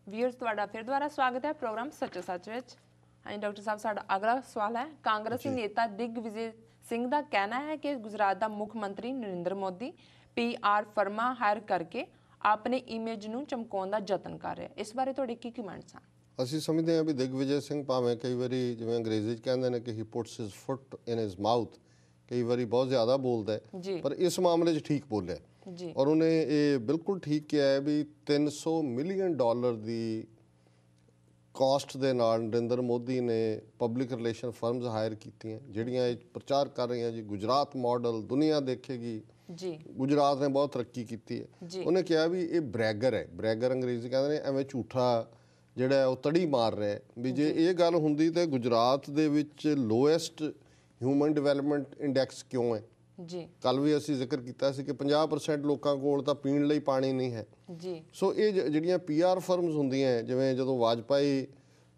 Viewers ਤੁਹਾਡਾ ਫਿਰ ਦੁਬਾਰਾ ਸਵਾਗਤ ਹੈ ਪ੍ਰੋਗਰਾਮ ਸੱਚੋ ਸੱਚ ਵਿੱਚ। ਹਾਂਜੀ ਡਾਕਟਰ ਸਾਹਿਬ, ਸਾਡਾ ਅਗਲਾ ਸਵਾਲ ਹੈ। ਕਾਂਗਰਸੀ ਨੇਤਾ ਦਿਗਵਿਜੇ ਸਿੰਘ ਦਾ ਕਹਿਣਾ ਹੈ ਕਿ ਗੁਜਰਾਤ ਦਾ ਮੁੱਖ ਮੰਤਰੀ ਨਰਿੰਦਰ ਮੋਦੀ PR ਫਰਮਾਂ ਹਾਇਰ ਕਰਕੇ ਆਪਣੇ ਇਮੇਜ ਨੂੰ ਚਮਕਾਉਣ ਦਾ ਯਤਨ ਕਰ ਰਿਹਾ। ਇਸ ਬਾਰੇ ਤੁਹਾਡੇ ਕੀ ਕਮੈਂਟਸ ਹਨ? ਅਸੀਂ ਸਮਝਦੇ ਹਾਂ ਵੀ ਦਿਗਵਿਜੇ ਸਿੰਘ ਭਾਵੇਂ ਕਈ ਵਾਰੀ ਜਿਵੇਂ ਅੰਗਰੇਜ਼ੀ 'ਚ ਕਹਿੰਦੇ ਨੇ ਕਿ ਹੀ ਪੁੱਟਸ ਹਿਜ਼ ਫੁੱਟ ਇਨ ਹਿਜ਼ ਮਾਊਥ, ਕਈ ਵਾਰੀ ਬਹੁਤ ਜ਼ਿਆਦਾ ਬੋਲਦਾ ਹੈ, ਪਰ ਇਸ ਮਾਮਲੇ 'ਚ ਠੀਕ ਬੋਲਿਆ ਔਰ ਉਹਨੇ ਇਹ ਬਿਲਕੁਲ ਠੀਕ ਕਿਹਾ ਹੈ ਵੀ $300 ਮਿਲੀਅਨ ਦੀ ਕਾਸਟ ਦੇ ਨਾਲ ਨਰਿੰਦਰ ਮੋਦੀ ਨੇ ਪਬਲਿਕ ਰਿਲੇਸ਼ਨ ਫਰਮਸ ਹਾਇਰ ਕੀਤੀਆਂ ਜਿਹੜੀਆਂ ਇਹ ਪ੍ਰਚਾਰ ਕਰ ਰਹੀਆਂ ਜੀ ਗੁਜਰਾਤ ਮਾਡਲ ਦੁਨੀਆ ਦੇਖੇਗੀ, ਗੁਜਰਾਤ ਨੇ ਬਹੁਤ ਤਰੱਕੀ ਕੀਤੀ ਹੈ। ਉਹਨੇ ਕਿਹਾ ਵੀ ਇਹ ਬ੍ਰੈਗਰ ਹੈ, ਬ੍ਰੈਗਰ ਅੰਗਰੇਜ਼ੀ ਕਹਿੰਦੇ ਨੇ, ਐਵੇਂ ਝੂਠਾ ਜਿਹੜਾ ਉਹ ਤੜੀ ਮਾਰ ਰਿਹਾ ਵੀ ਜੇ ਇਹ ਗੱਲ ਹੁੰਦੀ ਤਾਂ ਗੁਜਰਾਤ ਦੇ ਵਿੱਚ ਲੋਐਸਟ ਹਿਊਮਨ ਡਿਵੈਲਪਮੈਂਟ ਇੰਡੈਕਸ ਕਿਉਂ ਹੈ? ਕੱਲ ਵੀ ਅਸੀਂ ਜ਼ਿਕਰ ਕੀਤਾ ਸੀ ਕਿ 50% ਲੋਕਾਂ ਕੋਲ ਤਾਂ ਪੀਣ ਲਈ ਪਾਣੀ ਨਹੀਂ ਹੈ। ਸੋ ਇਹ ਜਿਹੜੀਆਂ PR ਫਰਮਸ ਹੁੰਦੀਆਂ, ਜਿਵੇਂ ਜਦੋਂ ਵਾਜਪਾਈ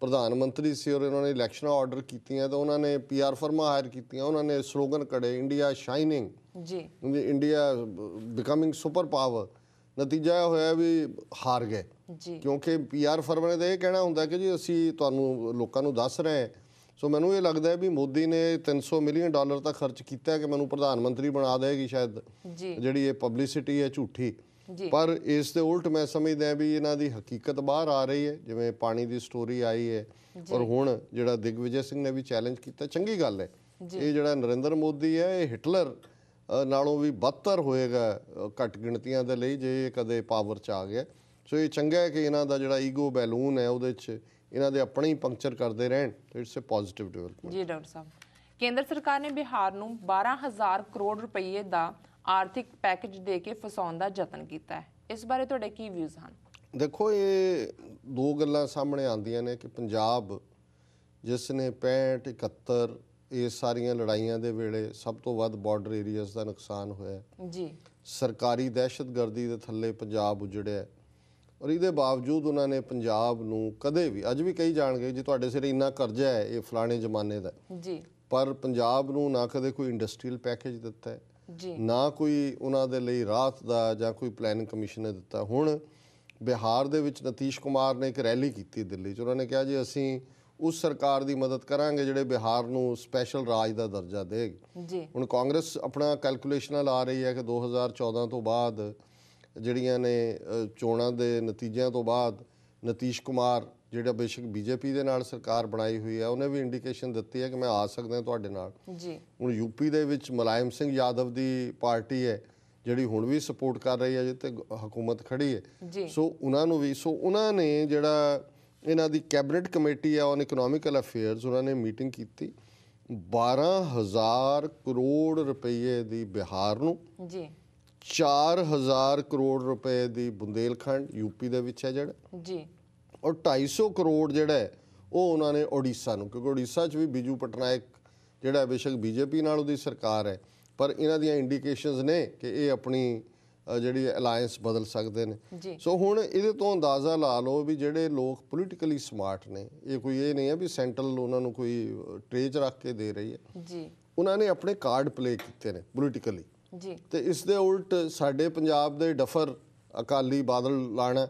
ਪ੍ਰਧਾਨ ਮੰਤਰੀ ਸੀ ਔਰ ਇਹਨਾਂ ਨੇ ਇਲੈਕਸ਼ਨਾਂ ਆਰਡਰ ਕੀਤੀਆਂ ਤਾਂ ਉਹਨਾਂ ਨੇ PR ਫਰਮਾਂ ਹਾਇਰ ਕੀਤੀਆਂ, ਉਹਨਾਂ ਨੇ ਸਲੋਗਨ ਕਢੇ India shining, India becoming super power. ਨਤੀਜਾ ਇਹ ਹੋਇਆ ਵੀ ਹਾਰ ਗਏ ਕਿਉਂਕਿ PR ਫਰਮਾਂ ਨੇ ਤਾਂ ਇਹ ਕਹਿਣਾ ਹੁੰਦਾ ਕਿ ਜੀ ਅਸੀਂ ਤੁਹਾਨੂੰ ਲੋਕਾਂ ਨੂੰ ਦੱਸ ਰਹੇ ਹਾਂ। ਸੋ ਮੈਨੂੰ ਇਹ ਲੱਗਦਾ ਹੈ ਵੀ ਮੋਦੀ ਨੇ $300 ਮਿਲੀਅਨ ਤਾਂ ਖਰਚ ਕੀਤਾ ਕਿ ਮੈਨੂੰ ਪ੍ਰਧਾਨ ਮੰਤਰੀ ਬਣਾ ਦੇਗੀ ਸ਼ਾਇਦ, ਜਿਹੜੀ ਇਹ ਪਬਲਿਸਿਟੀ ਹੈ ਝੂਠੀ। ਪਰ ਇਸ ਦੇ ਉਲਟ ਮੈਂ ਸਮਝਦਾ ਵੀ ਇਹਨਾਂ ਦੀ ਹਕੀਕਤ ਬਾਹਰ ਆ ਰਹੀ ਹੈ, ਜਿਵੇਂ ਪਾਣੀ ਦੀ ਸਟੋਰੀ ਆਈ ਹੈ ਔਰ ਹੁਣ ਜਿਹੜਾ ਦਿਗਵਿਜੇ ਸਿੰਘ ਨੇ ਵੀ ਚੈਲੰਜ ਕੀਤਾ, ਚੰਗੀ ਗੱਲ ਹੈ। ਇਹ ਜਿਹੜਾ ਨਰਿੰਦਰ ਮੋਦੀ ਹੈ ਇਹ ਹਿਟਲਰ ਨਾਲੋਂ ਵੀ ਬਦਤਰ ਹੋਏਗਾ ਘੱਟ ਗਿਣਤੀਆਂ ਦੇ ਲਈ ਜੇ ਇਹ ਕਦੇ ਪਾਵਰ 'ਚ ਆ ਗਿਆ। ਸੋ ਇਹ ਚੰਗਾ ਹੈ ਕਿ ਇਹਨਾਂ ਦਾ ਜਿਹੜਾ ਈਗੋ ਬੈਲੂਨ ਹੈ ਉਹਦੇ 'ਚ ਇਹਨਾਂ ਦੇ ਆਪਣੇ ਹੀ ਪੰਕਚਰ ਕਰਦੇ ਰਹਿਣ। It's a positive development. ਜੀ ਡਾਕਟਰ ਸਾਹਿਬ, ਕੇਂਦਰ ਸਰਕਾਰ ਨੇ ਬਿਹਾਰ ਨੂੰ 12,000 ਕਰੋੜ ਰੁਪਏ ਦਾ ਆਰਥਿਕ ਪੈਕੇਜ ਦੇ ਕੇ ਫਸਾਉਣ ਦਾ ਯਤਨ ਕੀਤਾ ਹੈ। ਇਸ ਬਾਰੇ ਤੁਹਾਡੇ ਕੀ ਵਿਊਜ਼ ਹਨ? ਦੇਖੋ, ਇਹ ਦੋ ਗੱਲਾਂ ਸਾਹਮਣੇ ਆਉਂਦੀਆਂ ਨੇ ਕਿ ਪੰਜਾਬ ਜਿਸ ਨੇ 65, 71 ਇਹ ਸਾਰੀਆਂ ਲੜਾਈਆਂ ਦੇ ਵੇਲੇ ਸਭ ਤੋਂ ਵੱਧ ਬਾਰਡਰ ਏਰੀਆਜ਼ ਦਾ ਨੁਕਸਾਨ ਹੋਇਆ ਜੀ, ਸਰਕਾਰੀ ਦਹਿਸ਼ਤਗਰਦੀ ਦੇ ਥੱਲੇ ਪੰਜਾਬ ਉਜੜਿਆ ਔਰ ਇਹਦੇ ਬਾਵਜੂਦ ਉਹਨਾਂ ਨੇ ਪੰਜਾਬ ਨੂੰ ਕਦੇ ਵੀ, ਅੱਜ ਵੀ ਕਹੀ ਜਾਣਗੇ ਜੀ ਤੁਹਾਡੇ ਸਿਰ ਇੰਨਾ ਕਰਜ਼ਾ ਹੈ ਇਹ ਫਲਾਣੇ ਜ਼ਮਾਨੇ ਦਾ ਜੀ, ਪਰ ਪੰਜਾਬ ਨੂੰ ਨਾ ਕਦੇ ਕੋਈ ਇੰਡਸਟਰੀਅਲ ਪੈਕੇਜ ਦਿੱਤਾ ਹੈ ਜੀ, ਨਾ ਕੋਈ ਉਹਨਾਂ ਦੇ ਲਈ ਰਾਹਤ ਦਾ ਜਾਂ ਕੋਈ ਪਲੈਨਿੰਗ ਕਮਿਸ਼ਨ ਨੇ ਦਿੱਤਾ। ਹੁਣ ਬਿਹਾਰ ਦੇ ਵਿੱਚ ਨਤੀਸ਼ ਕੁਮਾਰ ਨੇ ਇੱਕ ਰੈਲੀ ਕੀਤੀ ਦਿੱਲੀ 'ਚ, ਉਹਨਾਂ ਨੇ ਕਿਹਾ ਜੀ ਅਸੀਂ ਉਸ ਸਰਕਾਰ ਦੀ ਮਦਦ ਕਰਾਂਗੇ ਜਿਹੜੇ ਬਿਹਾਰ ਨੂੰ ਸਪੈਸ਼ਲ ਰਾਜ ਦਾ ਦਰਜਾ ਦੇਗੀ। ਹੁਣ ਕਾਂਗਰਸ ਆਪਣਾ ਕੈਲਕੂਲੇਸ਼ਨਾਂ ਲਾ ਰਹੀ ਹੈ ਕਿ 2014 ਤੋਂ ਬਾਅਦ ਜਿਹੜੀਆਂ ਨੇ ਚੋਣਾਂ ਦੇ ਨਤੀਜਿਆਂ ਤੋਂ ਬਾਅਦ ਨਤੀਸ਼ ਕੁਮਾਰ ਜਿਹੜਾ ਬੇਸ਼ੱਕ BJP ਦੇ ਨਾਲ ਸਰਕਾਰ ਬਣਾਈ ਹੋਈ ਹੈ ਉਹਨੇ ਵੀ ਇੰਡੀਕੇਸ਼ਨ ਦਿੱਤੀ ਹੈ ਕਿ ਮੈਂ ਆ ਸਕਦਾ ਤੁਹਾਡੇ ਨਾਲ ਜੀ। ਹੁਣ UP ਦੇ ਵਿੱਚ ਮੁਲਾਇਮ ਸਿੰਘ ਯਾਦਵ ਦੀ ਪਾਰਟੀ ਹੈ ਜਿਹੜੀ ਹੁਣ ਵੀ ਸਪੋਰਟ ਕਰ ਰਹੀ ਹੈ ਜਿੱਥੇ ਹਕੂਮਤ ਖੜੀ ਹੈ। ਸੋ ਉਹਨਾਂ ਨੂੰ ਵੀ, ਸੋ ਉਹਨਾਂ ਨੇ ਜਿਹੜਾ ਇਹਨਾਂ ਦੀ ਕੈਬਨਿਟ ਕਮੇਟੀ ਹੈ ਔਨ ਇਕਨੋਮਿਕਲ ਅਫੇਅਰਸ, ਉਹਨਾਂ ਨੇ ਮੀਟਿੰਗ ਕੀਤੀ 12,000 ਕਰੋੜ ਰੁਪਏ ਦੀ ਬਿਹਾਰ ਨੂੰ ਜੀ, 4,000 ਕਰੋੜ ਰੁਪਏ ਦੀ ਬੁੰਦੇਲਖੰਡ UP ਦੇ ਵਿੱਚ ਹੈ ਜਿਹੜਾ ਜੀ, ਔਰ 250 ਕਰੋੜ ਜਿਹੜਾ ਹੈ ਉਹ ਉਹਨਾਂ ਨੇ ਉੜੀਸਾ ਨੂੰ, ਕਿਉਂਕਿ ਉੜੀਸਾ 'ਚ ਵੀ ਬਿਜੂ ਪਟਨਾਇਕ ਜਿਹੜਾ ਬੇਸ਼ੱਕ BJP ਨਾਲ ਉਹਦੀ ਸਰਕਾਰ ਹੈ ਪਰ ਇਹਨਾਂ ਦੀਆਂ ਇੰਡੀਕੇਸ਼ਨਸ ਨੇ ਕਿ ਇਹ ਆਪਣੀ ਜਿਹੜੀ ਅਲਾਇੰਸ ਬਦਲ ਸਕਦੇ ਨੇ। ਸੋ ਹੁਣ ਇਹਦੇ ਤੋਂ ਅੰਦਾਜ਼ਾ ਲਾ ਲਓ ਵੀ ਜਿਹੜੇ ਲੋਕ ਪੋਲੀਟੀਕਲੀ ਸਮਾਰਟ ਨੇ, ਇਹ ਕੋਈ ਇਹ ਨਹੀਂ ਹੈ ਵੀ ਸੈਂਟਰਲ ਉਹਨਾਂ ਨੂੰ ਕੋਈ ਟ੍ਰੇਜ ਰੱਖ ਕੇ ਦੇ ਰਹੀ ਹੈ ਜੀ, ਉਹਨਾਂ ਨੇ ਆਪਣੇ ਕਾਰਡ ਪਲੇ ਕੀਤੇ ਨੇ ਪੋਲੀਟੀਕਲੀ ਜੀ। ਤੇ ਇਸ ਦੇ ਉਲਟ ਸਾਡੇ ਪੰਜਾਬ ਦੇ ਡਫਰ ਅਕਾਲੀ ਬਾਦਲ ਲਾਣਾ,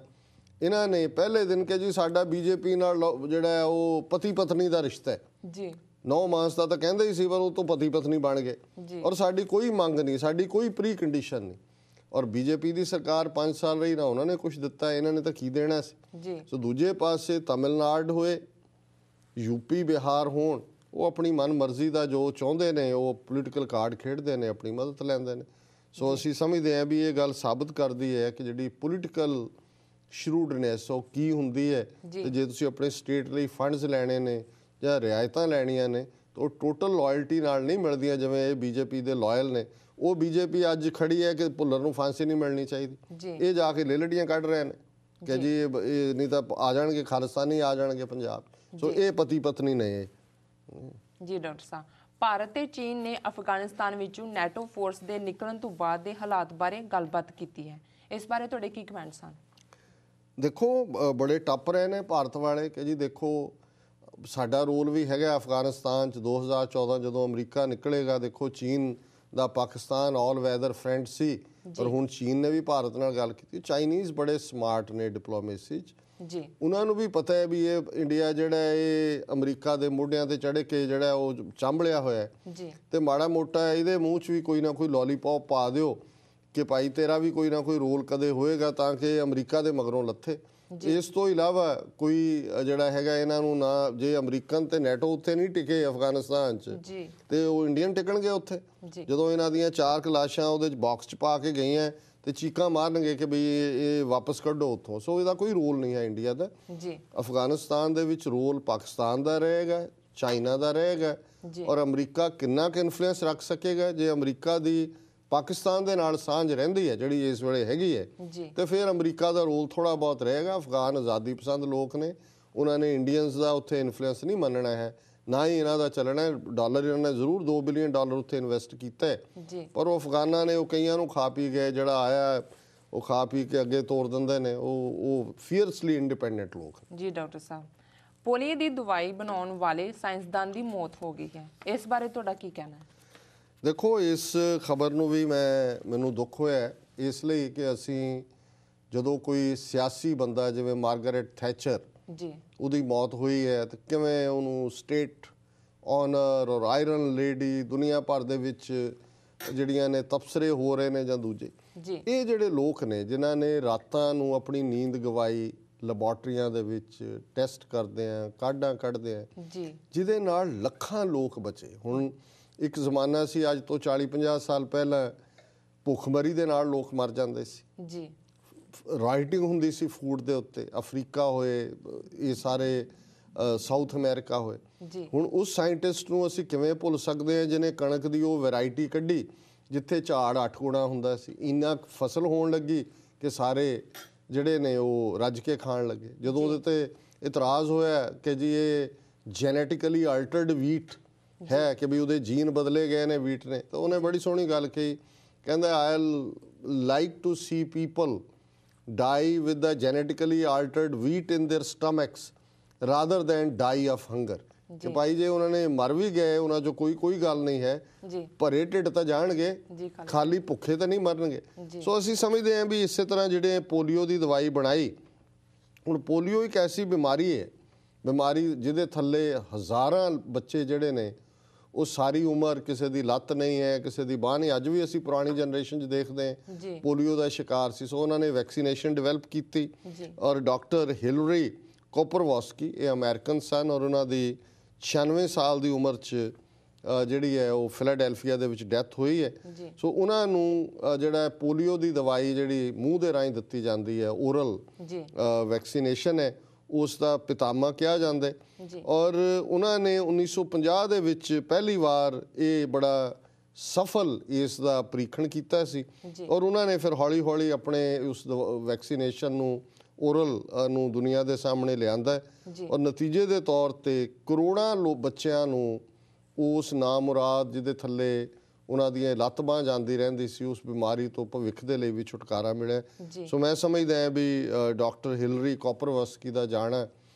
ਇਹਨਾਂ ਨੇ ਪਹਿਲੇ ਦਿਨ ਕਿ ਜੀ ਸਾਡਾ BJP ਨਾਲ ਜਿਹੜਾ ਹੈ ਉਹ ਪਤੀ ਪਤਨੀ ਦਾ ਰਿਸ਼ਤਾ ਹੈ ਜੀ, 9 ਮਾਸ ਦਾ ਤਾਂ ਕਹਿੰਦੇ ਹੀ ਸੀ ਪਰ ਉਹ ਤੋਂ ਪਤੀ ਪਤਨੀ ਬਣ ਗਏ ਔਰ ਸਾਡੀ ਕੋਈ ਮੰਗ ਨਹੀਂ, ਸਾਡੀ ਕੋਈ ਪ੍ਰੀ ਕੰਡੀਸ਼ਨ ਨਹੀਂ। ਔਰ BJP ਦੀ ਸਰਕਾਰ 5 ਸਾਲ ਰਹੀ ਨਾ, ਉਹਨਾਂ ਨੇ ਕੁਛ ਦਿੱਤਾ, ਇਹਨਾਂ ਨੇ ਤਾਂ ਕੀ ਦੇਣਾ ਸੀ। ਸੋ ਦੂਜੇ ਪਾਸੇ ਤਮਿਲਨਾਡੂ ਹੋਏ, UP ਬਿਹਾਰ ਹੋਣ, ਉਹ ਆਪਣੀ ਮਨ ਮਰਜ਼ੀ ਦਾ ਜੋ ਚਾਹੁੰਦੇ ਨੇ ਉਹ ਪੋਲੀਟੀਕਲ ਕਾਰਡ ਖੇਡਦੇ ਨੇ, ਆਪਣੀ ਮਦਦ ਲੈਂਦੇ ਨੇ। ਸੋ ਅਸੀਂ ਸਮਝਦੇ ਹਾਂ ਵੀ ਇਹ ਗੱਲ ਸਾਬਤ ਕਰਦੀ ਹੈ ਕਿ ਜਿਹੜੀ ਪੋਲੀਟੀਕਲ ਸ਼ਰੂਡਨੈਸ ਉਹ ਕੀ ਹੁੰਦੀ ਹੈ। ਤੇ ਜੇ ਤੁਸੀਂ ਆਪਣੇ ਸਟੇਟ ਲਈ ਫੰਡਸ ਲੈਣੇ ਨੇ ਜਾਂ ਰਿਆਇਤਾਂ ਲੈਣੀਆਂ ਨੇ ਤਾਂ ਉਹ ਟੋਟਲ ਲਾਇਲਟੀ ਨਾਲ ਨਹੀਂ ਮਿਲਦੀਆਂ। ਜਿਵੇਂ ਇਹ BJP ਦੇ ਲਾਇਲ ਨੇ, ਉਹ BJP ਅੱਜ ਖੜੀ ਹੈ ਕਿ ਭੁੱਲਰ ਨੂੰ ਫਾਂਸੀ ਨਹੀਂ ਮਿਲਣੀ ਚਾਹੀਦੀ, ਇਹ ਜਾ ਕੇ ਲੇਲੜੀਆਂ ਕੱਢ ਰਹੇ ਨੇ ਕਿ ਜੀ ਇਹ ਨਹੀਂ ਤਾਂ ਆ ਜਾਣਗੇ ਖਾਲਿਸਤਾਨੀ ਆ ਜਾਣਗੇ ਪੰਜਾਬ। ਸੋ ਇਹ ਪਤੀ ਪਤਨੀ ਨੇ ਜੀ। ਡਾਕਟਰ ਸਾਹਿਬ, ਭਾਰਤ ਤੇ ਚੀਨ ਨੇ ਅਫਗਾਨਿਸਤਾਨ ਵਿੱਚੋਂ NATO ਫੋਰਸ ਦੇ ਨਿਕਲਣ ਤੋਂ ਬਾਅਦ ਦੇ ਹਾਲਾਤ ਬਾਰੇ ਗੱਲਬਾਤ ਕੀਤੀ ਹੈ। ਇਸ ਬਾਰੇ ਤੁਹਾਡੇ ਕੀ ਕਮੈਂਟਸ ਹਨ? ਦੇਖੋ, ਬੜੇ ਟੱਪ ਰਹੇ ਨੇ ਭਾਰਤ ਵਾਲੇ ਕਿ ਜੀ ਦੇਖੋ ਸਾਡਾ ਰੋਲ ਵੀ ਹੈਗਾ ਅਫਗਾਨਿਸਤਾਨ 'ਚ। 2014 ਜਦੋਂ ਅਮਰੀਕਾ ਨਿਕਲੇਗਾ, ਦੇਖੋ ਚੀਨ ਦਾ ਪਾਕਿਸਤਾਨ ਆਲ ਵੈਦਰ ਫਰੈਂਡ ਸੀ ਪਰ ਹੁਣ ਚੀਨ ਨੇ ਵੀ ਭਾਰਤ ਨਾਲ ਗੱਲ ਕੀਤੀ। ਚਾਈਨੀਜ਼ ਬੜੇ ਸਮਾਰਟ ਨੇ ਡਿਪਲੋਮੇਸੀ 'ਚ ਜੀ। ਉਹਨਾਂ ਨੂੰ ਵੀ ਪਤਾ ਹੈ ਵੀ ਇਹ ਇੰਡੀਆ ਜਿਹੜਾ ਇਹ ਅਮਰੀਕਾ ਦੇ ਮੋਢਿਆਂ ਤੇ ਚੜ੍ਹ ਕੇ ਜਿਹੜਾ ਉਹ ਚਾਂਬਲਿਆ ਹੋਇਆ ਜੀ, ਤੇ ਮਾੜਾ ਮੋਟਾ ਇਹਦੇ ਮੂੰਹ 'ਚ ਵੀ ਕੋਈ ਨਾ ਕੋਈ ਲੋਲੀਪੌਪ ਪਾ ਦਿਓ ਕਿ ਭਾਈ ਤੇਰਾ ਵੀ ਕੋਈ ਨਾ ਕੋਈ ਰੋਲ ਕਦੇ ਹੋਏਗਾ ਤਾਂ ਕਿ ਅਮਰੀਕਾ ਦੇ ਮਗਰੋਂ ਲੱਥੇ। ਇਸ ਤੋਂ ਇਲਾਵਾ ਕੋਈ ਜਿਹੜਾ ਹੈਗਾ ਇਹਨਾਂ ਨੂੰ ਨਾ, ਜੇ ਅਮਰੀਕਨ ਤੇ ਨੈਟੋ ਉੱਥੇ ਨਹੀਂ ਟਿਕੇ ਅਫਗਾਨਿਸਤਾਨ 'ਚ ਤੇ ਉਹ ਇੰਡੀਅਨ ਟਿਕਣਗੇ ਉੱਥੇ। ਜਦੋਂ ਇਹਨਾਂ ਦੀਆਂ 4 ਲਾਸ਼ਾਂ ਉਹਦੇ 'ਚ ਬਾਕਸ 'ਚ ਪਾ ਕੇ ਗਈਆਂ ਤੇ ਚੀਕਾਂ ਮਾਰਨਗੇ ਕਿ ਬਈ ਇਹ ਵਾਪਸ ਕੱਢੋ ਉੱਥੋਂ। ਸੋ ਇਹਦਾ ਕੋਈ ਰੋਲ ਨਹੀਂ ਹੈ ਇੰਡੀਆ ਦਾ ਜੀ। ਅਫਗਾਨਿਸਤਾਨ ਦੇ ਵਿੱਚ ਰੋਲ ਪਾਕਿਸਤਾਨ ਦਾ ਰਹੇਗਾ, ਚਾਈਨਾ ਦਾ ਰਹੇਗਾ, ਔਰ ਅਮਰੀਕਾ ਕਿੰਨਾ ਕੁ ਇਨਫਲੂਐਂਸ ਰੱਖ ਸਕੇਗਾ। ਜੇ ਅਮਰੀਕਾ ਦੀ ਪਾਕਿਸਤਾਨ ਦੇ ਨਾਲ ਸਾਂਝ ਰਹਿੰਦੀ ਹੈ ਜਿਹੜੀ ਇਸ ਵੇਲੇ ਹੈਗੀ ਹੈ ਤੇ ਫਿਰ ਅਮਰੀਕਾ ਦਾ ਰੋਲ ਥੋੜ੍ਹਾ ਬਹੁਤ ਰਹੇਗਾ। ਅਫਗਾਨ ਆਜ਼ਾਦੀ ਪਸੰਦ ਲੋਕ ਨੇ, ਉਹਨਾਂ ਨੇ ਇੰਡੀਅਨਸ ਦਾ ਉੱਥੇ ਇਨਫਲੂਐਂਸ ਨਹੀਂ ਮੰਨਣਾ ਹੈ, ਨਾ ਹੀ ਇਹਨਾਂ ਦਾ ਚੱਲਣਾ ਹੈ। ਡਾਲਰ ਇਹਨਾਂ ਨੇ ਜ਼ਰੂਰ $2 ਬਿਲੀਅਨ ਉੱਥੇ ਇਨਵੈਸਟ ਕੀਤਾ ਹੈ, ਪਰ ਉਹ ਅਫਗਾਨਾਂ ਨੇ ਉਹ ਕਈਆਂ ਨੂੰ ਖਾ ਪੀ ਗਏ। ਜਿਹੜਾ ਆਇਆ ਉਹ ਖਾ ਪੀ ਕੇ ਅੱਗੇ ਤੋਰ ਦਿੰਦੇ ਨੇ। ਉਹ ਫੀਅਰਸਲੀ ਇੰਡੀਪੈਂਡੈਂਟ ਲੋਕ ਜੀ। ਡਾਕਟਰ ਸਾਹਿਬ, ਪੋਲੀਓ ਦੀ ਦਵਾਈ ਬਣਾਉਣ ਵਾਲੇ ਸਾਇੰਸਦਾਨ ਦੀ ਮੌਤ ਹੋ ਗਈ ਹੈ, ਇਸ ਬਾਰੇ ਤੁਹਾਡਾ ਕੀ ਕਹਿਣਾ ਹੈ? ਦੇਖੋ, ਇਸ ਖਬਰ ਨੂੰ ਵੀ ਮੈਨੂੰ ਦੁੱਖ ਹੋਇਆ ਇਸ ਲਈ ਕਿ ਅਸੀਂ ਜਦੋਂ ਕੋਈ ਸਿਆਸੀ ਬੰਦਾ ਜਿਵੇਂ ਮਾਰਗਰੇਟ ਥੈਚਰ ਜੀ ਉਹਦੀ ਮੌਤ ਹੋਈ ਹੈ ਤੇ ਕਿਵੇਂ ਉਹਨੂੰ ਸਟੇਟ ਆਨਰ ਔਰ ਆਇਰਨ ਲੇਡੀ ਦੁਨੀਆ ਭਰ ਦੇ ਵਿੱਚ ਜਿਹੜੀਆਂ ਨੇ ਤਬਸਰੇ ਹੋ ਰਹੇ ਨੇ ਜਾਂ ਦੂਜੇ ਇਹ ਜਿਹੜੇ ਲੋਕ ਨੇ ਜਿਨ੍ਹਾਂ ਨੇ ਰਾਤਾਂ ਨੂੰ ਆਪਣੀ ਨੀਂਦ ਗਵਾਈ, ਲੈਬੋਰਟਰੀਆਂ ਦੇ ਵਿੱਚ ਟੈਸਟ ਕਰਦੇ ਆ, ਕਾਢਾਂ ਕੱਢਦੇ ਆ ਜੀ, ਜਿਹਦੇ ਨਾਲ ਲੱਖਾਂ ਲੋਕ ਬਚੇ। ਹੁਣ ਇੱਕ ਜ਼ਮਾਨਾ ਸੀ ਅੱਜ ਤੋਂ 40-50 ਸਾਲ ਪਹਿਲਾਂ ਭੁੱਖਮਰੀ ਦੇ ਨਾਲ ਲੋਕ ਮਰ ਜਾਂਦੇ ਸੀ ਜੀ। ਰਾਈਟਿੰਗ ਹੁੰਦੀ ਸੀ ਫੂਡ ਦੇ ਉੱਤੇ, ਅਫਰੀਕਾ ਹੋਏ, ਇਹ ਸਾਰੇ ਸਾਊਥ ਅਮਰੀਕਾ ਹੋਏ। ਹੁਣ ਉਸ ਸਾਇੰਟਿਸਟ ਨੂੰ ਅਸੀਂ ਕਿਵੇਂ ਭੁੱਲ ਸਕਦੇ ਹਾਂ ਜਿਹਨੇ ਕਣਕ ਦੀ ਉਹ ਵੈਰਾਈਟੀ ਕੱਢੀ ਜਿੱਥੇ ਝਾੜ 8 ਗੁਣਾ ਹੁੰਦਾ ਸੀ। ਇੰਨਾ ਫਸਲ ਹੋਣ ਲੱਗੀ ਕਿ ਸਾਰੇ ਜਿਹੜੇ ਨੇ ਉਹ ਰੱਜ ਕੇ ਖਾਣ ਲੱਗੇ। ਜਦੋਂ ਉਹਦੇ ਤੇ ਇਤਰਾਜ਼ ਹੋਇਆ ਕਿ ਜੀ ਇਹ ਜੈਨੇਟਿਕਲੀ ਆਲਟਰਡ ਵੀਟ ਹੈ ਕਿ ਵੀ ਉਹਦੇ ਜੀਨ ਬਦਲੇ ਗਏ ਨੇ ਵੀਟ ਨੇ, ਤਾਂ ਉਹਨੇ ਬੜੀ ਸੋਹਣੀ ਗੱਲ ਕਹੀ, ਕਹਿੰਦਾ I like to see people die with the genetically altered wheat in their stomachs rather than die of hunger। ਕਿ ਭਾਈ ਜੇ ਉਹਨਾਂ ਨੇ ਮਰ ਵੀ ਗਏ, ਉਹਨਾਂ 'ਚੋਂ ਕੋਈ ਗੱਲ ਨਹੀਂ ਹੈ, ਭਰੇ ਢਿੱਡ ਤਾਂ ਜਾਣਗੇ, ਖਾਲੀ ਭੁੱਖੇ ਤਾਂ ਨਹੀਂ ਮਰਨਗੇ। ਸੋ ਅਸੀਂ ਸਮਝਦੇ ਹਾਂ ਵੀ ਇਸੇ ਤਰ੍ਹਾਂ ਜਿਹੜੇ ਪੋਲੀਓ ਦੀ ਦਵਾਈ ਬਣਾਈ। ਹੁਣ ਪੋਲੀਓ ਇੱਕ ਐਸੀ ਬਿਮਾਰੀ ਹੈ, ਬਿਮਾਰੀ ਜਿਹਦੇ ਥੱਲੇ ਹਜ਼ਾਰਾਂ ਬੱਚੇ ਜਿਹੜੇ ਨੇ ਉਹ ਸਾਰੀ ਉਮਰ ਕਿਸੇ ਦੀ ਲੱਤ ਨਹੀਂ ਹੈ, ਕਿਸੇ ਦੀ ਬਾਂਹ ਨਹੀਂ। ਅੱਜ ਵੀ ਅਸੀਂ ਪੁਰਾਣੀ ਜਨਰੇਸ਼ਨ 'ਚ ਦੇਖਦੇ ਹਾਂ ਪੋਲੀਓ ਦਾ ਸ਼ਿਕਾਰ ਸੀ। ਸੋ ਉਹਨਾਂ ਨੇ ਵੈਕਸੀਨੇਸ਼ਨ ਡਿਵੈਲਪ ਕੀਤੀ ਔਰ ਡਾਕਟਰ ਹਿਲਰੀ ਕੋਪਰਵਾਸਕੀ ਇਹ ਅਮਰੀਕਨ ਸਨ ਔਰ ਉਹਨਾਂ ਦੀ 96 ਸਾਲ ਦੀ ਉਮਰ 'ਚ ਜਿਹੜੀ ਹੈ ਉਹ ਫਿਲਾਡੈਲਫੀਆ ਦੇ ਵਿੱਚ ਡੈਥ ਹੋਈ ਹੈ। ਸੋ ਉਹਨਾਂ ਨੂੰ ਜਿਹੜਾ ਪੋਲੀਓ ਦੀ ਦਵਾਈ ਜਿਹੜੀ ਮੂੰਹ ਦੇ ਰਾਹੀਂ ਦਿੱਤੀ ਜਾਂਦੀ ਹੈ, ਓਰਲ ਵੈਕਸੀਨੇਸ਼ਨ ਹੈ, ਉਸ ਦਾ ਪਿਤਾਮਾ ਕਿਹਾ ਜਾਂਦਾ। ਔਰ ਉਹਨਾਂ ਨੇ 1950 ਦੇ ਵਿੱਚ ਪਹਿਲੀ ਵਾਰ ਇਹ ਬੜਾ ਸਫਲ ਇਸ ਦਾ ਪ੍ਰੀਖਣ ਕੀਤਾ ਸੀ ਔਰ ਉਹਨਾਂ ਨੇ ਫਿਰ ਹੌਲੀ ਹੌਲੀ ਆਪਣੇ ਉਸ ਵੈਕਸੀਨੇਸ਼ਨ ਨੂੰ ਓਰਲ ਨੂੰ ਦੁਨੀਆ ਦੇ ਸਾਹਮਣੇ ਲਿਆਂਦਾ ਔਰ ਨਤੀਜੇ ਦੇ ਤੌਰ ਤੇ ਕਰੋੜਾਂ ਬੱਚਿਆਂ ਨੂੰ ਉਸ ਨਾਮੁਰਾਦ ਜਿਹਦੇ ਥੱਲੇ ਉਹਨਾਂ ਦੀਆਂ ਲੱਤ ਬਾਂਹ ਜਾਂਦੀ ਰਹਿੰਦੀ ਸੀ ਉਸ ਬਿਮਾਰੀ ਤੋਂ ਭਵਿੱਖ ਦੇ ਲਈ ਵੀ ਛੁਟਕਾਰਾ ਮਿਲਿਆ। ਸੋ ਮੈਂ ਸਮਝਦਾ ਹਾਂ ਵੀ ਡਾਕਟਰ ਹਿਲਰੀ ਕੋਪਰਵਾਸਕੀ ਦਾ ਜਾਣਾ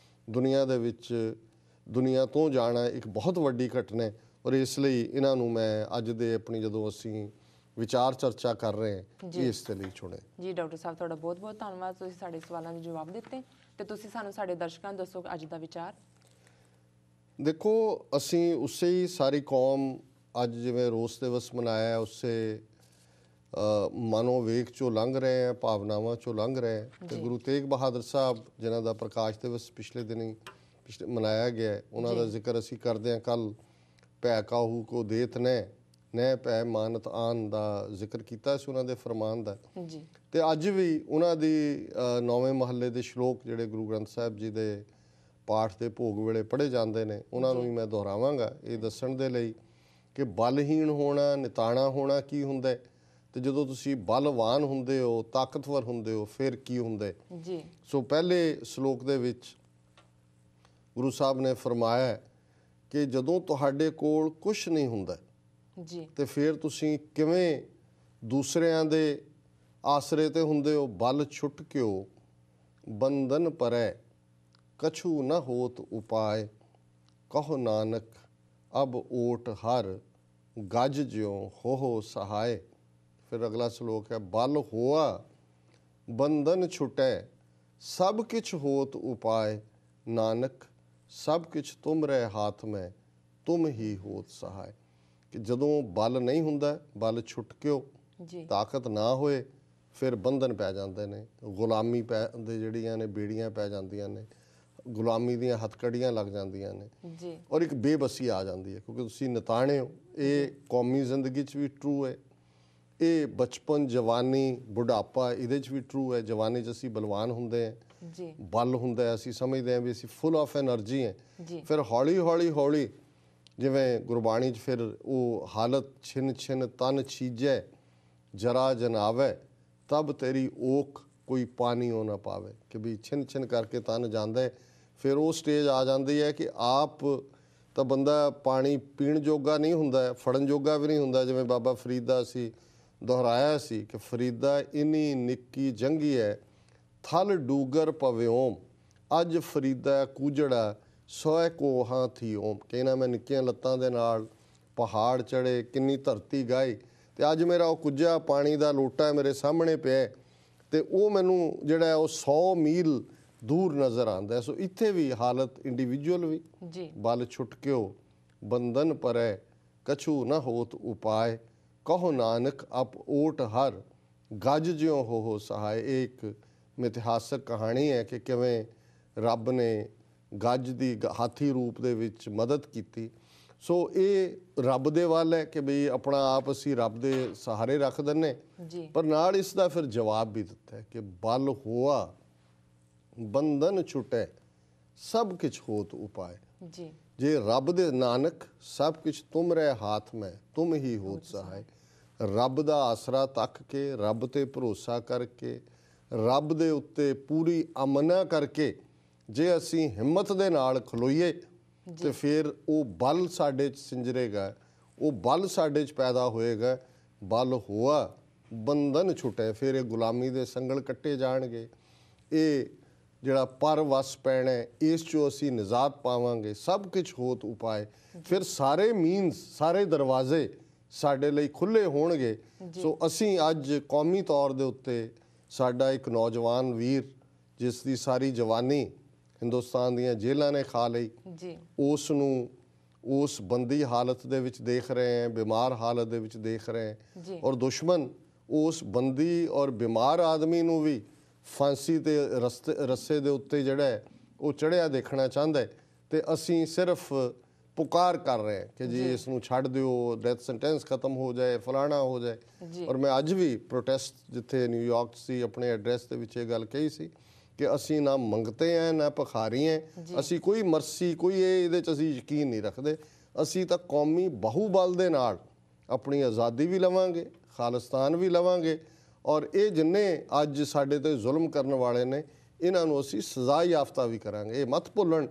ਦੁਨੀਆ ਦੇ ਵਿੱਚ, ਦੁਨੀਆ ਤੋਂ ਜਾਣਾ ਇੱਕ ਬਹੁਤ ਵੱਡੀ ਘਟਨਾ ਔਰ ਇਸ ਲਈ ਇਹਨਾਂ ਨੂੰ ਮੈਂ ਅੱਜ ਦੇ ਆਪਣੀ ਜਦੋਂ ਅਸੀਂ ਵਿਚਾਰ ਚਰਚਾ ਕਰ ਰਹੇ ਹਾਂ ਇਸ ਦੇ ਲਈ ਚੁਣਿਆ ਜੀ। ਡਾਕਟਰ ਸਾਹਿਬ ਤੁਹਾਡਾ ਬਹੁਤ ਬਹੁਤ ਧੰਨਵਾਦ, ਤੁਸੀਂ ਸਾਡੇ ਸਵਾਲਾਂ ਦੇ ਜਵਾਬ ਦਿੱਤੇ ਤੇ ਤੁਸੀਂ ਸਾਨੂੰ ਸਾਡੇ ਦਰਸ਼ਕਾਂ ਨੂੰ ਦੱਸੋ ਅੱਜ ਦਾ ਵਿਚਾਰ। ਦੇਖੋ, ਅਸੀਂ ਉਸੇ ਹੀ ਸਾਰੀ ਕੌਮ ਅੱਜ ਜਿਵੇਂ ਰੋਸ ਦਿਵਸ ਮਨਾਇਆ ਉਸੇ ਮਨੋਵੇਗ 'ਚੋਂ ਲੰਘ ਰਹੇ ਹਾਂ, ਭਾਵਨਾਵਾਂ 'ਚੋਂ ਲੰਘ ਰਹੇ ਹਾਂ। ਤੇ ਗੁਰੂ ਤੇਗ ਬਹਾਦਰ ਸਾਹਿਬ ਜਿਨ੍ਹਾਂ ਦਾ ਪ੍ਰਕਾਸ਼ ਦਿਵਸ ਪਿਛਲੇ ਦਿਨੀ ਮਨਾਇਆ ਗਿਆ, ਉਹਨਾਂ ਦਾ ਜ਼ਿਕਰ ਅਸੀਂ ਕਰਦੇ ਹਾਂ। ਕੱਲ੍ਹ ਭੈ ਕਾਹੂ ਕੋ ਦੇਤ ਨੈ ਭੈ ਮਾਨਤ ਆਨ ਦਾ ਜ਼ਿਕਰ ਕੀਤਾ ਸੀ ਉਹਨਾਂ ਦੇ ਫਰਮਾਨ ਦਾ। ਤੇ ਅੱਜ ਵੀ ਉਹਨਾਂ ਦੀ 9ਵੇਂ ਮਹੱਲੇ ਦੇ ਸ਼ਲੋਕ ਜਿਹੜੇ ਗੁਰੂ ਗ੍ਰੰਥ ਸਾਹਿਬ ਜੀ ਦੇ ਪਾਠ ਦੇ ਭੋਗ ਵੇਲੇ ਪੜ੍ਹੇ ਜਾਂਦੇ ਨੇ, ਉਹਨਾਂ ਨੂੰ ਵੀ ਮੈਂ ਦੁਹਰਾਵਾਂਗਾ ਇਹ ਦੱਸਣ ਦੇ ਲਈ ਕਿ ਬਲਹੀਣ ਹੋਣਾ, ਨਿਤਾਣਾ ਹੋਣਾ ਕੀ ਹੁੰਦਾ ਤੇ ਜਦੋਂ ਤੁਸੀਂ ਬਲਵਾਨ ਹੁੰਦੇ ਹੋ, ਤਾਕਤਵਰ ਹੁੰਦੇ ਹੋ, ਫਿਰ ਕੀ ਹੁੰਦਾ ਜੀ। ਸੋ ਪਹਿਲੇ ਸ਼ਲੋਕ ਦੇ ਵਿੱਚ ਗੁਰੂ ਸਾਹਿਬ ਨੇ ਫਰਮਾਇਆ ਕਿ ਜਦੋਂ ਤੁਹਾਡੇ ਕੋਲ ਕੁਛ ਨਹੀਂ ਹੁੰਦਾ ਜੀ ਤੇ ਫਿਰ ਤੁਸੀਂ ਕਿਵੇਂ ਦੂਸਰਿਆਂ ਦੇ ਆਸਰੇ ਤੇ ਹੁੰਦੇ ਹੋ। ਬਲ ਛੁੱਟ ਕਿਉ ਬੰਧਨ ਪਰੈ ਕਛੂ ਨ ਹੋਤ ਉਪਾਏ, ਕਹੋ ਨਾਨਕ ਅਬ ਓਟ ਹਰ ਗੱਜ ਜਿਉ ਹੋ ਸਹਾਏ। फिर अगला श्लोक है, बल होआ बंधन छुटै सब किछ होत उपाय, नानक सब किछ तुम रहे हाथ में तुम ही होत सहाय। कि जदों बल नहीं हुंदा, बल छुट क्यों ताकत ना होए, फिर बंधन पै जाते हैं, गुलामी पै दे जड़ियां ने बेड़ियां पै जांदियां ने, गुलामी ਦੀਆਂ ਹੱਥਕੜੀਆਂ ਲੱਗ ਜਾਂਦੀਆਂ ਨੇ ਜੀ, ਔਰ ਇੱਕ ਬੇਬਸੀ ਆ ਜਾਂਦੀ ਹੈ ਕਿਉਂਕਿ ਤੁਸੀਂ ਨਿਤਾਣੇ ਹੋ। ਇਹ ਕੌਮੀ ਜ਼ਿੰਦਗੀ 'ਚ ਵੀ ਟਰੂ ਹੈ, ਇਹ ਬਚਪਨ ਜਵਾਨੀ ਬੁਢਾਪਾ ਇਹਦੇ 'ਚ ਵੀ ਟਰੂ ਹੈ। ਜਵਾਨੀ 'ਚ ਅਸੀਂ ਬਲਵਾਨ ਹੁੰਦੇ ਹਾਂ ਜੀ, ਬਲ ਹੁੰਦਾ ਹੈ, ਅਸੀਂ ਸਮਝਦੇ ਹਾਂ ਵੀ ਅਸੀਂ ਫੁੱਲ ਆਫ ਐਨਰਜੀ ਹੈ। ਜੀ, ਫਿਰ ਹੌਲੀ ਹੌਲੀ ਹੌਲੀ ਜਿਵੇਂ ਗੁਰਬਾਣੀ 'ਚ ਫਿਰ ਉਹ ਹਾਲਤ ਛਿਨ ਛਿਨ ਤਨ ਛੀਜੈ ਜਰਾ ਜਨਾਵੈ ਤਬ ਤੇਰੀ ਓਖ ਕੋਈ ਪਾਣੀ ਉਹ ਨਾ ਪਾਵੇ। ਕਿ ਵੀ ਛਿਨ ਛਿਨ ਕਰਕੇ ਤਨ ਜਾਂਦਾ ਹੈ, ਫਿਰ ਉਹ ਸਟੇਜ ਆ ਜਾਂਦੀ ਹੈ ਕਿ ਆਪ ਤਾਂ ਬੰਦਾ ਪਾਣੀ ਪੀਣ ਜੋਗਾ ਨਹੀਂ ਹੁੰਦਾ, ਫੜਨ ਜੋਗਾ ਵੀ ਨਹੀਂ ਹੁੰਦਾ। ਜਿਵੇਂ ਬਾਬਾ ਫਰੀਦ ਦਾ ਅਸੀਂ ਦੁਹਰਾਇਆ ਸੀ ਕਿ ਫਰੀਦਾ ਇੰਨੀ ਨਿੱਕੀ ਜੰਗੀ ਹੈ ਥਲ ਡੂਗਰ ਪਵਿਓਮ, ਅੱਜ ਫਰੀਦਾ ਕੂਜੜਾ ਸੋਏ ਕੋਹਾਂ ਥੀ ਓਮ। ਕਹਿਣਾ ਮੈਂ ਨਿੱਕੀਆਂ ਲੱਤਾਂ ਦੇ ਨਾਲ ਪਹਾੜ ਚੜ੍ਹੇ, ਕਿੰਨੀ ਧਰਤੀ ਗਾਈ, ਅਤੇ ਅੱਜ ਮੇਰਾ ਉਹ ਕੁੱਜਾ ਪਾਣੀ ਦਾ ਲੋਟਾ ਮੇਰੇ ਸਾਹਮਣੇ ਪਿਆ ਅਤੇ ਉਹ ਮੈਨੂੰ ਜਿਹੜਾ ਉਹ 100 ਮੀਲ ਦੂਰ ਨਜ਼ਰ ਆਉਂਦਾ। ਸੋ ਇੱਥੇ ਵੀ ਹਾਲਤ ਇੰਡੀਵਿਜੂਅਲ ਵੀ ਜੀ, ਬਲ ਛੁਟਕਿਓ ਬੰਧਨ ਪਰੈ ਕਛੂ ਨਾ ਹੋਤ ਉਪਾਏ, ਕਹੋ ਨਾਨਕ ਅਪ ਓਟ ਹਰ ਗੱਜ ਜਿਉ ਹੋ ਸਹਾਏ। ਇਹ ਇੱਕ ਮਿਥਿਹਾਸਕ ਕਹਾਣੀ ਹੈ ਕਿ ਕਿਵੇਂ ਰੱਬ ਨੇ ਗੱਜ ਦੀ ਹਾਥੀ ਰੂਪ ਦੇ ਵਿੱਚ ਮਦਦ ਕੀਤੀ। ਸੋ ਇਹ ਰੱਬ ਦੇ ਵੱਲ ਹੈ ਕਿ ਬਈ ਆਪਣਾ ਆਪ ਅਸੀਂ ਰੱਬ ਦੇ ਸਹਾਰੇ ਰੱਖ ਦਿੰਦੇ, ਪਰ ਨਾਲ ਇਸ ਦਾ ਫਿਰ ਜਵਾਬ ਵੀ ਦਿੱਤਾ ਹੈ ਕਿ ਬਲ ਹੋਆ ਬੰਧਨ ਛੁਟੈ ਸਭ ਕੁਛ ਹੋਤ ਉਪਾਏ। ਜੀ, ਜੇ ਰੱਬ ਦੇ ਨਾਨਕ ਸਭ ਕੁਛ ਤੁਮ ਰਹੇ ਹਾਥ ਮੈਂ ਤੁਮ ਹੀ ਹੋਤ ਸਹਾਏ। ਰੱਬ ਦਾ ਆਸਰਾ ਤੱਕ ਕੇ, ਰੱਬ ਤੇ ਭਰੋਸਾ ਕਰਕੇ, ਰੱਬ ਦੇ ਉੱਤੇ ਪੂਰੀ ਅਮਨਾ ਕਰਕੇ ਜੇ ਅਸੀਂ ਹਿੰਮਤ ਦੇ ਨਾਲ ਖਲੋਈਏ ਤੇ ਫਿਰ ਉਹ ਬਲ ਸਾਡੇ 'ਚ ਸਿੰਜਰੇਗਾ, ਉਹ ਬਲ ਸਾਡੇ 'ਚ ਪੈਦਾ ਹੋਏਗਾ। ਬਲ ਹੋਆ ਬੰਧਨ ਛੁਟੇ, ਫਿਰ ਇਹ ਗੁਲਾਮੀ ਦੇ ਸੰਗਲ ਕੱਟੇ ਜਾਣਗੇ, ਇਹ ਜਿਹੜਾ ਪਰ ਵਸ ਪੈਣਾ ਇਸ 'ਚੋਂ ਅਸੀਂ ਨਿਜਾਤ ਪਾਵਾਂਗੇ। ਸਭ ਕੁਛ ਹੋਤ ਉਪਾਏ, ਫਿਰ ਸਾਰੇ ਮੀਨਸ ਸਾਰੇ ਦਰਵਾਜ਼ੇ ਸਾਡੇ ਲਈ ਖੁੱਲ੍ਹੇ ਹੋਣਗੇ। ਸੋ ਅਸੀਂ ਅੱਜ ਕੌਮੀ ਤੌਰ ਦੇ ਉੱਤੇ ਸਾਡਾ ਇੱਕ ਨੌਜਵਾਨ ਵੀਰ ਜਿਸ ਦੀ ਸਾਰੀ ਜਵਾਨੀ ਹਿੰਦੁਸਤਾਨ ਦੀਆਂ ਜੇਲ੍ਹਾਂ ਨੇ ਖਾ ਲਈ, ਉਸ ਨੂੰ ਉਸ ਬੰਦੀ ਹਾਲਤ ਦੇ ਵਿੱਚ ਦੇਖ ਰਹੇ ਹੈ, ਬਿਮਾਰ ਹਾਲਤ ਦੇ ਵਿੱਚ ਦੇਖ ਰਹੇ ਹੈ, ਔਰ ਦੁਸ਼ਮਣ ਉਸ ਬੰਦੀ ਔਰ ਬਿਮਾਰ ਆਦਮੀ ਨੂੰ ਵੀ ਫਾਂਸੀ ਦੇ ਰੱਸੇ ਦੇ ਉੱਤੇ ਜਿਹੜਾ ਹੈ ਉਹ ਚੜ੍ਹਿਆ ਦੇਖਣਾ ਚਾਹੁੰਦਾ ਹੈ। ਅਤੇ ਅਸੀਂ ਸਿਰਫ ਪੁਕਾਰ ਕਰ ਰਹੇ ਹਾਂ ਕਿ ਜੀ ਇਸ ਨੂੰ ਛੱਡ ਦਿਓ, ਡੈਥ ਸੈਂਟੈਂਸ ਖਤਮ ਹੋ ਜਾਏ, ਫਲਾਣਾ ਹੋ ਜਾਏ। ਔਰ ਮੈਂ ਅੱਜ ਵੀ ਪ੍ਰੋਟੈਸਟ ਜਿੱਥੇ ਨਿਊਯਾਰਕ ਸੀ ਆਪਣੇ ਐਡਰੈਸ ਦੇ ਵਿੱਚ ਇਹ ਗੱਲ ਕਹੀ ਸੀ ਕਿ ਅਸੀਂ ਨਾ ਮੰਗਤੇ ਹੈ ਨਾ ਭਿਖਾਰੀ ਹੈ, ਅਸੀਂ ਕੋਈ ਮਰਸੀ ਕੋਈ ਇਹਦੇ 'ਚ ਅਸੀਂ ਯਕੀਨ ਨਹੀਂ ਰੱਖਦੇ। ਅਸੀਂ ਤਾਂ ਕੌਮੀ ਬਾਹੂਬਲ ਦੇ ਨਾਲ ਆਪਣੀ ਆਜ਼ਾਦੀ ਵੀ ਲਵਾਂਗੇ, ਖਾਲਿਸਤਾਨ ਵੀ ਲਵਾਂਗੇ, ਔਰ ਇਹ ਜਿੰਨੇ ਅੱਜ ਸਾਡੇ 'ਤੇ ਜ਼ੁਲਮ ਕਰਨ ਵਾਲੇ ਨੇ ਇਹਨਾਂ ਨੂੰ ਅਸੀਂ ਸਜ਼ਾ ਯਾਫਤਾ ਵੀ ਕਰਾਂਗੇ। ਇਹ ਮਤ ਭੁੱਲਣ,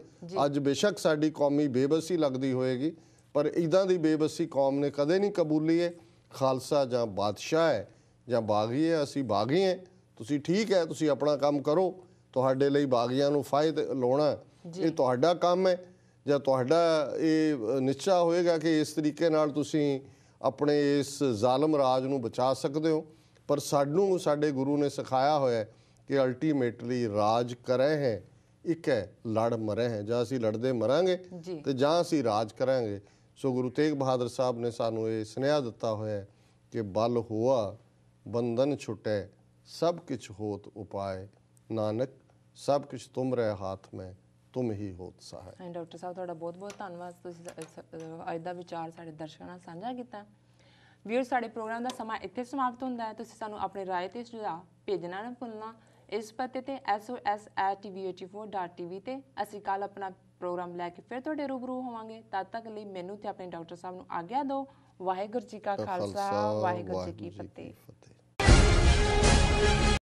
ਅੱਜ ਬੇਸ਼ੱਕ ਸਾਡੀ ਕੌਮੀ ਬੇਬਸੀ ਲੱਗਦੀ ਹੋਏਗੀ, ਪਰ ਇੱਦਾਂ ਦੀ ਬੇਬਸੀ ਕੌਮ ਨੇ ਕਦੇ ਨਹੀਂ ਕਬੂਲੀ ਹੈ। ਖਾਲਸਾ ਜਾਂ ਬਾਦਸ਼ਾਹ ਹੈ ਜਾਂ ਬਾਗੀ ਹੈ, ਅਸੀਂ ਬਾਗੀ ਹੈ। ਤੁਸੀਂ ਠੀਕ ਹੈ, ਤੁਸੀਂ ਆਪਣਾ ਕੰਮ ਕਰੋ, ਤੁਹਾਡੇ ਲਈ ਬਾਗੀਆਂ ਨੂੰ ਫਾਇਦੇ ਲਾਉਣਾ ਇਹ ਤੁਹਾਡਾ ਕੰਮ ਹੈ, ਜਾਂ ਤੁਹਾਡਾ ਇਹ ਨਿਸ਼ਚਾ ਹੋਏਗਾ ਕਿ ਇਸ ਤਰੀਕੇ ਨਾਲ ਤੁਸੀਂ ਆਪਣੇ ਇਸ ਜ਼ਾਲਮ ਰਾਜ ਨੂੰ ਬਚਾ ਸਕਦੇ ਹੋ। ਪਰ ਸਾਨੂੰ ਸਾਡੇ ਗੁਰੂ ਨੇ ਸਿਖਾਇਆ ਹੋਇਆ ਕਿ ਅਲਟੀਮੇਟਲੀ ਰਾਜ ਕਰੇ ਹੈ ਇੱਕ ਹੈ, ਲੜ ਮਰੇ ਹੈ। ਜਾਂ ਅਸੀਂ ਲੜਦੇ ਮਰਾਂਗੇ ਤੇ ਜਾਂ ਅਸੀਂ ਰਾਜ ਕਰਾਂਗੇ। ਸੋ ਗੁਰੂ ਤੇਗ ਬਹਾਦਰ ਸਾਹਿਬ ਨੇ ਸਾਨੂੰ ਇਹ ਸੁਨੇਹਾ ਦਿੱਤਾ ਹੋਇਆ ਕਿ ਬਲ ਹੋਆ ਬੰਧਨ ਛੁਟੇ ਸਭ ਕੁਛ ਹੋਤ ਉਪਾਏ, ਨਾਨਕ ਸਭ ਕੁਛ ਤੁਮ ਰਹੇ ਹਾਥ ਮੈਂ ਤੁਮ ਹੀ ਹੋਤ ਸਹਾਏ। ਡਾਕਟਰ ਸਾਹਿਬ ਤੁਹਾਡਾ ਬਹੁਤ ਬਹੁਤ ਧੰਨਵਾਦ, ਤੁਸੀਂ ਅੱਜ ਦਾ ਵਿਚਾਰ ਸਾਡੇ ਦਰਸ਼ਕਾਂ ਨਾਲ ਸਾਂਝਾ ਕੀਤਾ। ਵੀਰ, ਸਾਡੇ ਪ੍ਰੋਗਰਾਮ ਦਾ ਸਮਾਂ ਇੱਥੇ ਸਮਾਪਤ ਹੁੰਦਾ ਹੈ। ਤੁਸੀਂ ਸਾਨੂੰ ਆਪਣੇ ਰਾਏ ਤੇ ਸੁਝਾਅ ਭੇਜਣਾ ਨਾ ਭੁੱਲਣਾ। ਇਸ ਪਤੇ ਤੇ sos@tv84.tv ਤੇ ਅਸੀਂ ਕੱਲ੍ਹ ਆਪਣਾ ਪ੍ਰੋਗਰਾਮ ਲੈ ਕੇ ਫਿਰ ਤੁਹਾਡੇ ਰੂਬਰੂ ਹੋਵਾਂਗੇ। ਤਦ ਤੱਕ ਲਈ ਮੈਨੂੰ ਤੇ ਆਪਣੇ ਡਾਕਟਰ ਸਾਹਿਬ ਨੂੰ ਆਗਿਆ ਦਿਓ। ਵਾਹਿਗੁਰੂ ਜੀ ਕਾ ਖਾਲਸਾ, ਵਾਹਿਗੁਰੂ ਜੀ ਕੀ ਫਤਿਹ।